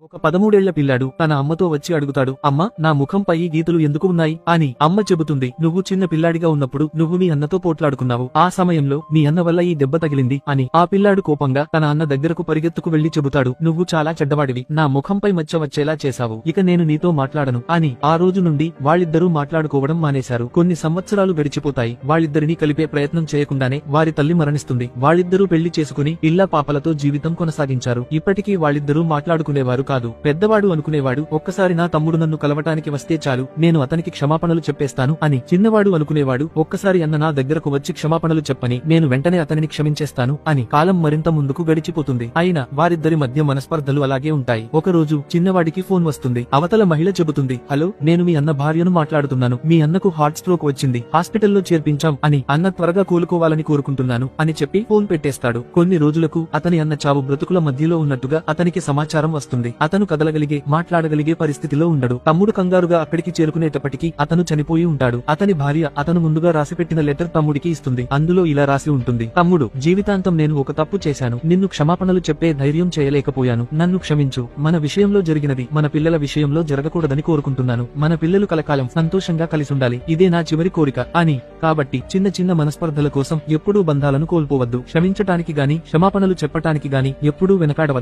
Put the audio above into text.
ఒక 13 ఏళ్ల పిల్లాడు తన అమ్మతో వచ్చి అడుగుతాడు, అమ్మ, నా ముఖంపై ఈ గీతలు ఎందుకు ఉన్నాయి అని. అమ్మ చెబుతుంది, నువ్వు చిన్న పిల్లాడిగా ఉన్నప్పుడు నువ్వు మీ అన్నతో పోట్లాడుకున్నావు, ఆ సమయంలో మీ అన్న వల్ల ఈ దెబ్బ తగిలింది అని. ఆ పిల్లాడు కోపంగా తన అన్న దగ్గరకు పరిగెత్తుకు వెళ్లి చెబుతాడు, నువ్వు చాలా చెడ్డవాడివి, నా ముఖంపై మచ్చ వచ్చేలా చేశావు, ఇక నేను నీతో మాట్లాడను అని. ఆ రోజు నుండి వాళ్ళిద్దరూ మాట్లాడుకోవడం మానేశారు. కొన్ని సంవత్సరాలు గడిచిపోతాయి. వాళ్ళిద్దరినీ కలిపే ప్రయత్నం చేయకుండానే వారి తల్లి మరణిస్తుంది. వాళ్ళిద్దరూ పెళ్లి చేసుకుని పిల్లా పాపలతో జీవితం కొనసాగించారు. ఇప్పటికీ వాళ్ళిద్దరూ మాట్లాడుకునేవారు కాదు. పెద్దవాడు అనుకునేవాడు, ఒక్కసారి నా తమ్ముడు నన్ను కలవటానికి వస్తే చాలు, నేను అతనికి క్షమాపణలు చెప్పేస్తాను అని. చిన్నవాడు అనుకునేవాడు, ఒక్కసారి అన్న నా దగ్గరకు వచ్చి క్షమాపణలు చెప్పని, నేను వెంటనే అతనిని క్షమించేస్తాను అని. కాలం మరింత ముందుకు గడిచిపోతుంది. అయినా వారిద్దరి మధ్య మనస్పర్ధలు అలాగే ఉంటాయి. ఒకరోజు చిన్నవాడికి ఫోన్ వస్తుంది. అవతల మహిళ చెబుతుంది, హలో, నేను మీ అన్న భార్యను మాట్లాడుతున్నాను, మీ అన్నకు హార్ట్ స్ట్రోక్ వచ్చింది, హాస్పిటల్లో చేర్పించాం అని. అన్న త్వరగా కోలుకోవాలని కోరుకుంటున్నాను అని చెప్పి ఫోన్ పెట్టేస్తాడు. కొన్ని రోజులకు అతని అన్న చావు బ్రతుకుల మధ్యలో ఉన్నట్టుగా అతనికి సమాచారం వస్తుంది. అతను కదలగలిగే, మాట్లాడగలిగే పరిస్థితిలో ఉండడు. తమ్ముడు కంగారుగా అక్కడికి చేరుకునేటప్పటికి అతను చనిపోయి ఉంటాడు. అతని భార్య అతను ముందుగా రాసిపెట్టిన లెటర్ తమ్ముడికి ఇస్తుంది. అందులో ఇలా రాసి ఉంటుంది, తమ్ముడు, జీవితాంతం నేను ఒక తప్పు చేశాను, నిన్ను క్షమాపణలు చెప్పే ధైర్యం చేయలేకపోయాను, నన్ను క్షమించు. మన విషయంలో జరిగినది మన పిల్లల విషయంలో జరగకూడదని కోరుకుంటున్నాను. మన పిల్లలు కలకాలం సంతోషంగా కలిసుండాలి, ఇదే నా చివరి కోరిక అని. కాబట్టి చిన్న చిన్న మనస్పర్ధల కోసం ఎప్పుడూ బంధాలను కోల్పోవద్దు. క్షమించటానికి గాని, క్షమాపణలు చెప్పటానికి గాని ఎప్పుడూ వెనకాడవద్దు.